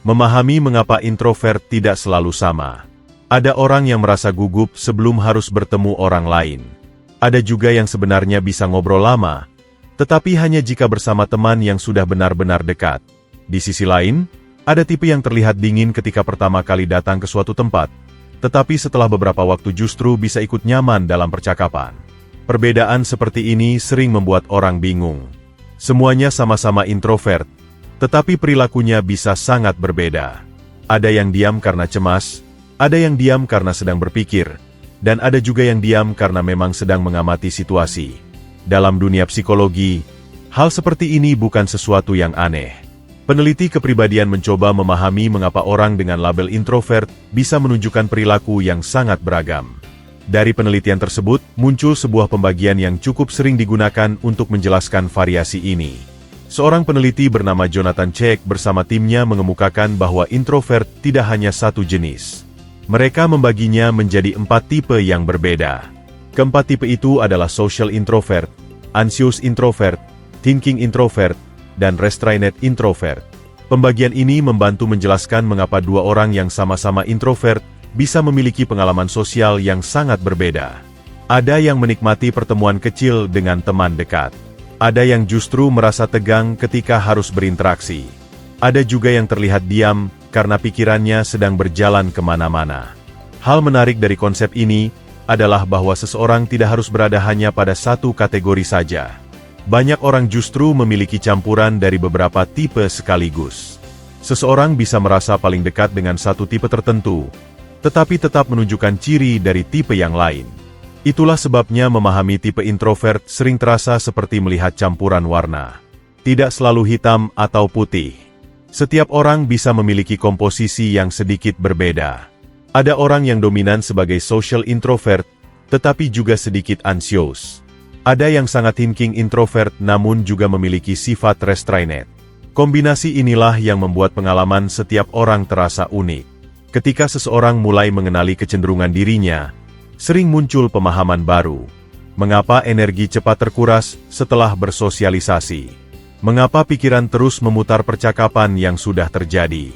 Memahami mengapa introvert tidak selalu sama. Ada orang yang merasa gugup sebelum harus bertemu orang lain. Ada juga yang sebenarnya bisa ngobrol lama, tetapi hanya jika bersama teman yang sudah benar-benar dekat. Di sisi lain, ada tipe yang terlihat dingin ketika pertama kali datang ke suatu tempat, tetapi setelah beberapa waktu justru bisa ikut nyaman dalam percakapan. Perbedaan seperti ini sering membuat orang bingung. Semuanya sama-sama introvert, tetapi perilakunya bisa sangat berbeda. Ada yang diam karena cemas, ada yang diam karena sedang berpikir, dan ada juga yang diam karena memang sedang mengamati situasi. Dalam dunia psikologi, hal seperti ini bukan sesuatu yang aneh. Peneliti kepribadian mencoba memahami mengapa orang dengan label introvert bisa menunjukkan perilaku yang sangat beragam. Dari penelitian tersebut, muncul sebuah pembagian yang cukup sering digunakan untuk menjelaskan variasi ini. Seorang peneliti bernama Jonathan Chek bersama timnya mengemukakan bahwa introvert tidak hanya satu jenis. Mereka membaginya menjadi 4 tipe yang berbeda. Keempat tipe itu adalah social introvert, anxious introvert, thinking introvert, dan restrained introvert. Pembagian ini membantu menjelaskan mengapa dua orang yang sama-sama introvert bisa memiliki pengalaman sosial yang sangat berbeda. Ada yang menikmati pertemuan kecil dengan teman dekat. Ada yang justru merasa tegang ketika harus berinteraksi. Ada juga yang terlihat diam karena pikirannya sedang berjalan kemana-mana. Hal menarik dari konsep ini adalah bahwa seseorang tidak harus berada hanya pada satu kategori saja. Banyak orang justru memiliki campuran dari beberapa tipe sekaligus. Seseorang bisa merasa paling dekat dengan satu tipe tertentu, tetapi tetap menunjukkan ciri dari tipe yang lain. Itulah sebabnya memahami tipe introvert sering terasa seperti melihat campuran warna. Tidak selalu hitam atau putih. Setiap orang bisa memiliki komposisi yang sedikit berbeda. Ada orang yang dominan sebagai social introvert, tetapi juga sedikit anxious. Ada yang sangat thinking introvert namun juga memiliki sifat restrained. Kombinasi inilah yang membuat pengalaman setiap orang terasa unik. Ketika seseorang mulai mengenali kecenderungan dirinya, sering muncul pemahaman baru. Mengapa energi cepat terkuras setelah bersosialisasi? Mengapa pikiran terus memutar percakapan yang sudah terjadi?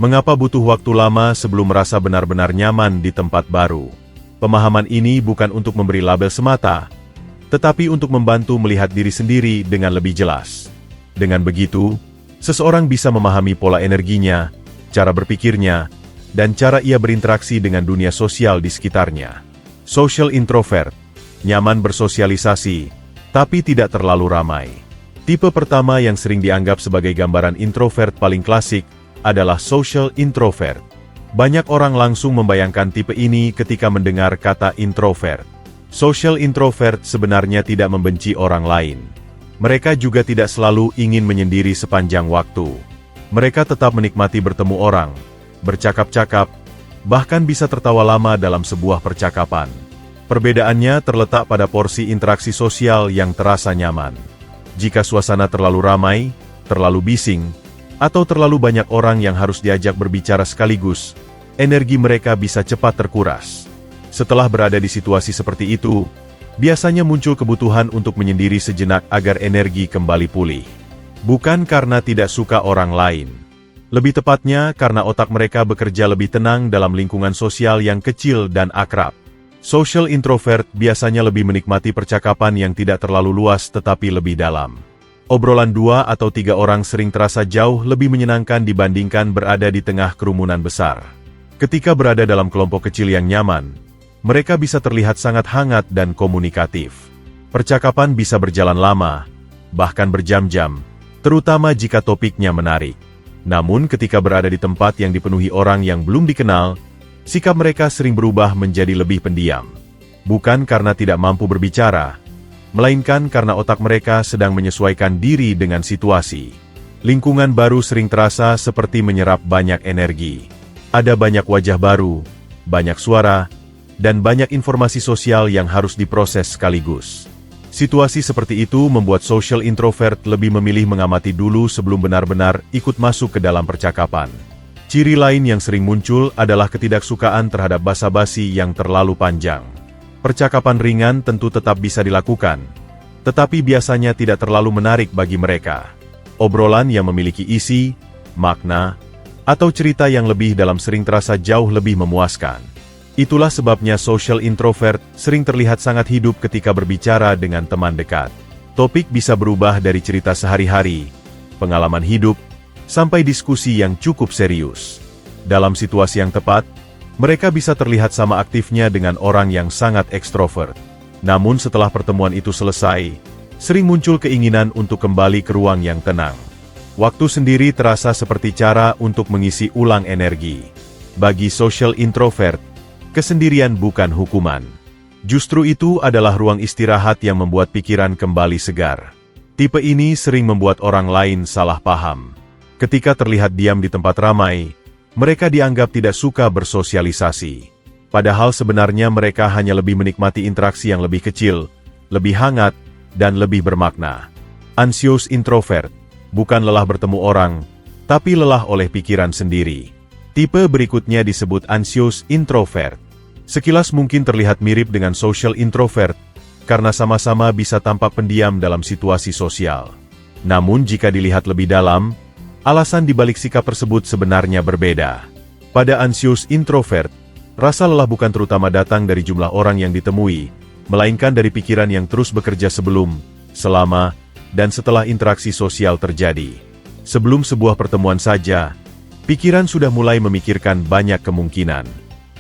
Mengapa butuh waktu lama sebelum merasa benar-benar nyaman di tempat baru? Pemahaman ini bukan untuk memberi label semata, tetapi untuk membantu melihat diri sendiri dengan lebih jelas. Dengan begitu, seseorang bisa memahami pola energinya, cara berpikirnya, dan cara ia berinteraksi dengan dunia sosial di sekitarnya. Social introvert, nyaman bersosialisasi, tapi tidak terlalu ramai. Tipe pertama yang sering dianggap sebagai gambaran introvert paling klasik adalah social introvert. Banyak orang langsung membayangkan tipe ini ketika mendengar kata introvert. Social introvert sebenarnya tidak membenci orang lain. Mereka juga tidak selalu ingin menyendiri sepanjang waktu. Mereka tetap menikmati bertemu orang, bercakap-cakap, bahkan bisa tertawa lama dalam sebuah percakapan. Perbedaannya terletak pada porsi interaksi sosial yang terasa nyaman. Jika suasana terlalu ramai, terlalu bising, atau terlalu banyak orang yang harus diajak berbicara sekaligus, energi mereka bisa cepat terkuras. Setelah berada di situasi seperti itu, biasanya muncul kebutuhan untuk menyendiri sejenak agar energi kembali pulih. Bukan karena tidak suka orang lain. Lebih tepatnya karena otak mereka bekerja lebih tenang dalam lingkungan sosial yang kecil dan akrab. Social introvert biasanya lebih menikmati percakapan yang tidak terlalu luas tetapi lebih dalam. Obrolan 2 atau 3 orang sering terasa jauh lebih menyenangkan dibandingkan berada di tengah kerumunan besar. Ketika berada dalam kelompok kecil yang nyaman, mereka bisa terlihat sangat hangat dan komunikatif. Percakapan bisa berjalan lama, bahkan berjam-jam, terutama jika topiknya menarik. Namun ketika berada di tempat yang dipenuhi orang yang belum dikenal, sikap mereka sering berubah menjadi lebih pendiam. Bukan karena tidak mampu berbicara, melainkan karena otak mereka sedang menyesuaikan diri dengan situasi. Lingkungan baru sering terasa seperti menyerap banyak energi. Ada banyak wajah baru, banyak suara, dan banyak informasi sosial yang harus diproses sekaligus. Situasi seperti itu membuat social introvert lebih memilih mengamati dulu sebelum benar-benar ikut masuk ke dalam percakapan. Ciri lain yang sering muncul adalah ketidaksukaan terhadap basa-basi yang terlalu panjang. Percakapan ringan tentu tetap bisa dilakukan, tetapi biasanya tidak terlalu menarik bagi mereka. Obrolan yang memiliki isi, makna, atau cerita yang lebih dalam sering terasa jauh lebih memuaskan. Itulah sebabnya social introvert sering terlihat sangat hidup ketika berbicara dengan teman dekat. Topik bisa berubah dari cerita sehari-hari, pengalaman hidup, sampai diskusi yang cukup serius. Dalam situasi yang tepat, mereka bisa terlihat sama aktifnya dengan orang yang sangat ekstrovert. Namun setelah pertemuan itu selesai, sering muncul keinginan untuk kembali ke ruang yang tenang. Waktu sendiri terasa seperti cara untuk mengisi ulang energi. Bagi social introvert, kesendirian bukan hukuman. Justru itu adalah ruang istirahat yang membuat pikiran kembali segar. Tipe ini sering membuat orang lain salah paham. Ketika terlihat diam di tempat ramai, mereka dianggap tidak suka bersosialisasi. Padahal sebenarnya mereka hanya lebih menikmati interaksi yang lebih kecil, lebih hangat, dan lebih bermakna. Anxious introvert bukan lelah bertemu orang, tapi lelah oleh pikiran sendiri. Tipe berikutnya disebut anxious introvert. Sekilas mungkin terlihat mirip dengan social introvert, karena sama-sama bisa tampak pendiam dalam situasi sosial. Namun jika dilihat lebih dalam, alasan dibalik sikap tersebut sebenarnya berbeda. Pada anxious introvert, rasa lelah bukan terutama datang dari jumlah orang yang ditemui, melainkan dari pikiran yang terus bekerja sebelum, selama, dan setelah interaksi sosial terjadi. Sebelum sebuah pertemuan saja, pikiran sudah mulai memikirkan banyak kemungkinan.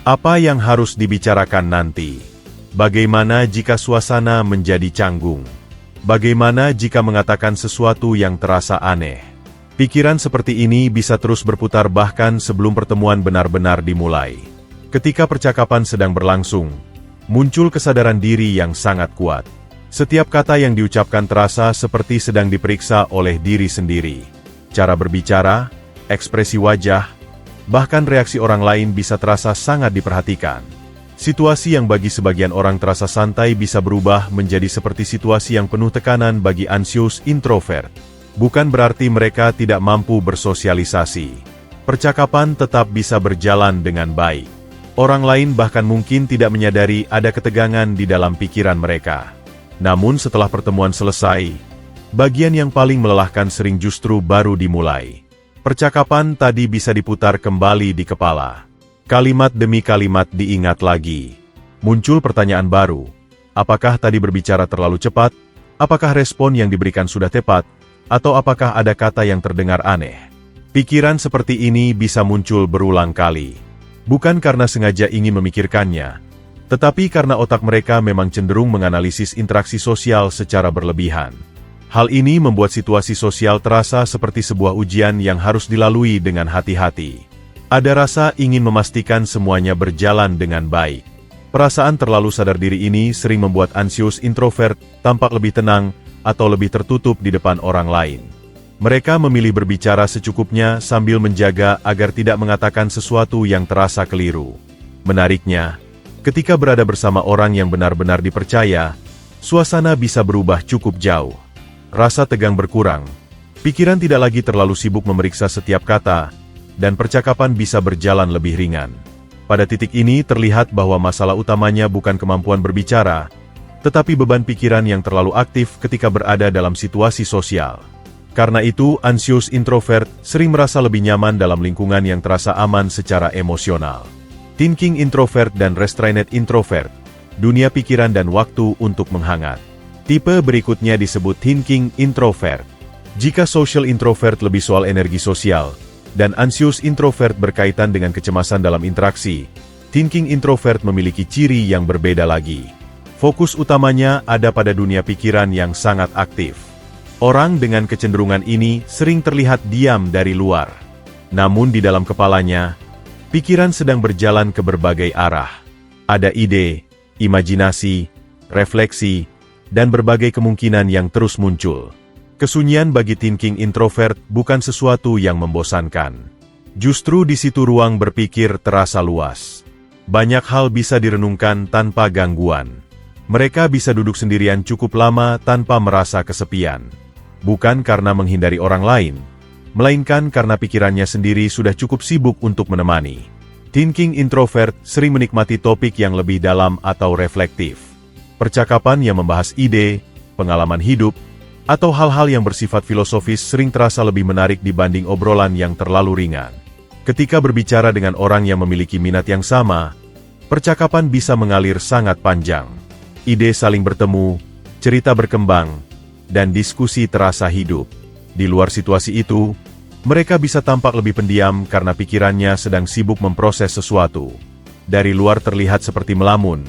Apa yang harus dibicarakan nanti? Bagaimana jika suasana menjadi canggung? Bagaimana jika mengatakan sesuatu yang terasa aneh? Pikiran seperti ini bisa terus berputar bahkan sebelum pertemuan benar-benar dimulai. Ketika percakapan sedang berlangsung, muncul kesadaran diri yang sangat kuat. Setiap kata yang diucapkan terasa seperti sedang diperiksa oleh diri sendiri. Cara berbicara, ekspresi wajah, bahkan reaksi orang lain bisa terasa sangat diperhatikan. Situasi yang bagi sebagian orang terasa santai bisa berubah menjadi seperti situasi yang penuh tekanan bagi anxious introvert. Bukan berarti mereka tidak mampu bersosialisasi. Percakapan tetap bisa berjalan dengan baik. Orang lain bahkan mungkin tidak menyadari ada ketegangan di dalam pikiran mereka. Namun setelah pertemuan selesai, bagian yang paling melelahkan sering justru baru dimulai. Percakapan tadi bisa diputar kembali di kepala. Kalimat demi kalimat diingat lagi. Muncul pertanyaan baru. Apakah tadi berbicara terlalu cepat? Apakah respon yang diberikan sudah tepat? Atau apakah ada kata yang terdengar aneh? Pikiran seperti ini bisa muncul berulang kali. Bukan karena sengaja ingin memikirkannya, tetapi karena otak mereka memang cenderung menganalisis interaksi sosial secara berlebihan. Hal ini membuat situasi sosial terasa seperti sebuah ujian yang harus dilalui dengan hati-hati. Ada rasa ingin memastikan semuanya berjalan dengan baik. Perasaan terlalu sadar diri ini sering membuat anxious introvert tampak lebih tenang atau lebih tertutup di depan orang lain. Mereka memilih berbicara secukupnya sambil menjaga agar tidak mengatakan sesuatu yang terasa keliru. Menariknya, ketika berada bersama orang yang benar-benar dipercaya, suasana bisa berubah cukup jauh. Rasa tegang berkurang, pikiran tidak lagi terlalu sibuk memeriksa setiap kata, dan percakapan bisa berjalan lebih ringan. Pada titik ini terlihat bahwa masalah utamanya bukan kemampuan berbicara, tetapi beban pikiran yang terlalu aktif ketika berada dalam situasi sosial. Karena itu, anxious introvert sering merasa lebih nyaman dalam lingkungan yang terasa aman secara emosional. Thinking introvert dan restrained introvert, dunia pikiran dan waktu untuk menghangat. Tipe berikutnya disebut thinking introvert. Jika social introvert lebih soal energi sosial, dan anxious introvert berkaitan dengan kecemasan dalam interaksi, thinking introvert memiliki ciri yang berbeda lagi. Fokus utamanya ada pada dunia pikiran yang sangat aktif. Orang dengan kecenderungan ini sering terlihat diam dari luar. Namun di dalam kepalanya, pikiran sedang berjalan ke berbagai arah. Ada ide, imajinasi, refleksi, dan berbagai kemungkinan yang terus muncul. Kesunyian bagi thinking introvert bukan sesuatu yang membosankan. Justru di situ ruang berpikir terasa luas. Banyak hal bisa direnungkan tanpa gangguan. Mereka bisa duduk sendirian cukup lama tanpa merasa kesepian. Bukan karena menghindari orang lain, melainkan karena pikirannya sendiri sudah cukup sibuk untuk menemani. Thinking introvert sering menikmati topik yang lebih dalam atau reflektif. Percakapan yang membahas ide, pengalaman hidup, atau hal-hal yang bersifat filosofis sering terasa lebih menarik dibanding obrolan yang terlalu ringan. Ketika berbicara dengan orang yang memiliki minat yang sama, percakapan bisa mengalir sangat panjang. Ide saling bertemu, cerita berkembang, dan diskusi terasa hidup. Di luar situasi itu, mereka bisa tampak lebih pendiam karena pikirannya sedang sibuk memproses sesuatu. Dari luar terlihat seperti melamun,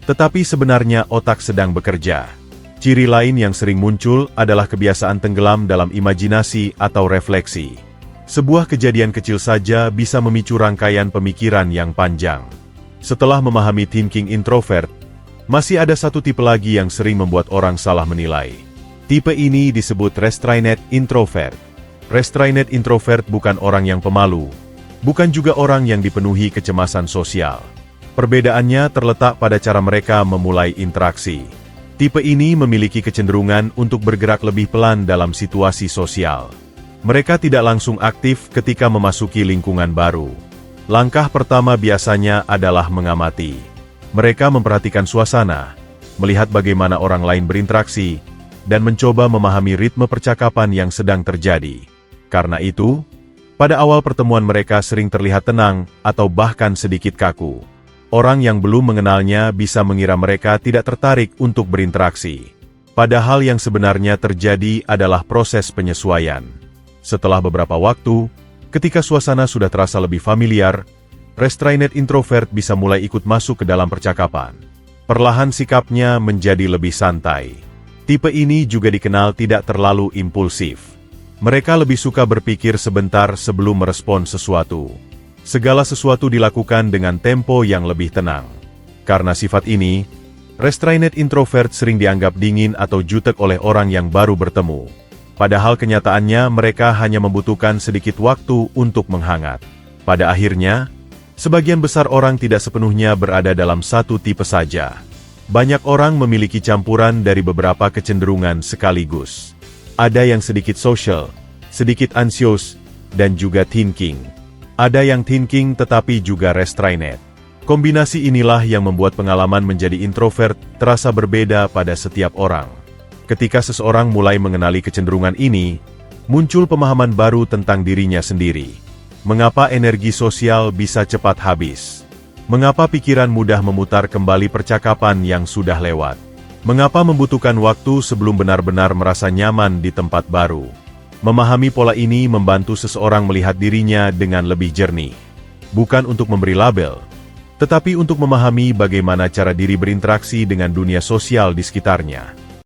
tetapi sebenarnya otak sedang bekerja. Ciri lain yang sering muncul adalah kebiasaan tenggelam dalam imajinasi atau refleksi. Sebuah kejadian kecil saja bisa memicu rangkaian pemikiran yang panjang. Setelah memahami thinking introvert, masih ada satu tipe lagi yang sering membuat orang salah menilai. Tipe ini disebut restrained introvert. Restrained introvert bukan orang yang pemalu, bukan juga orang yang dipenuhi kecemasan sosial. Perbedaannya terletak pada cara mereka memulai interaksi. Tipe ini memiliki kecenderungan untuk bergerak lebih pelan dalam situasi sosial. Mereka tidak langsung aktif ketika memasuki lingkungan baru. Langkah pertama biasanya adalah mengamati. Mereka memperhatikan suasana, melihat bagaimana orang lain berinteraksi, dan mencoba memahami ritme percakapan yang sedang terjadi. Karena itu, pada awal pertemuan mereka sering terlihat tenang atau bahkan sedikit kaku. Orang yang belum mengenalnya bisa mengira mereka tidak tertarik untuk berinteraksi. Padahal yang sebenarnya terjadi adalah proses penyesuaian. Setelah beberapa waktu, ketika suasana sudah terasa lebih familiar, restrained introvert bisa mulai ikut masuk ke dalam percakapan. Perlahan sikapnya menjadi lebih santai. Tipe ini juga dikenal tidak terlalu impulsif. Mereka lebih suka berpikir sebentar sebelum merespon sesuatu. Segala sesuatu dilakukan dengan tempo yang lebih tenang. Karena sifat ini, restrained introvert sering dianggap dingin atau jutek oleh orang yang baru bertemu. Padahal kenyataannya mereka hanya membutuhkan sedikit waktu untuk menghangat. Pada akhirnya, sebagian besar orang tidak sepenuhnya berada dalam satu tipe saja. Banyak orang memiliki campuran dari beberapa kecenderungan sekaligus. Ada yang sedikit social, sedikit anxious, dan juga thinking. Ada yang thinking tetapi juga restrained. Kombinasi inilah yang membuat pengalaman menjadi introvert terasa berbeda pada setiap orang. Ketika seseorang mulai mengenali kecenderungan ini, muncul pemahaman baru tentang dirinya sendiri. Mengapa energi sosial bisa cepat habis? Mengapa pikiran mudah memutar kembali percakapan yang sudah lewat? Mengapa membutuhkan waktu sebelum benar-benar merasa nyaman di tempat baru? Memahami pola ini membantu seseorang melihat dirinya dengan lebih jernih. Bukan untuk memberi label, tetapi untuk memahami bagaimana cara diri berinteraksi dengan dunia sosial di sekitarnya.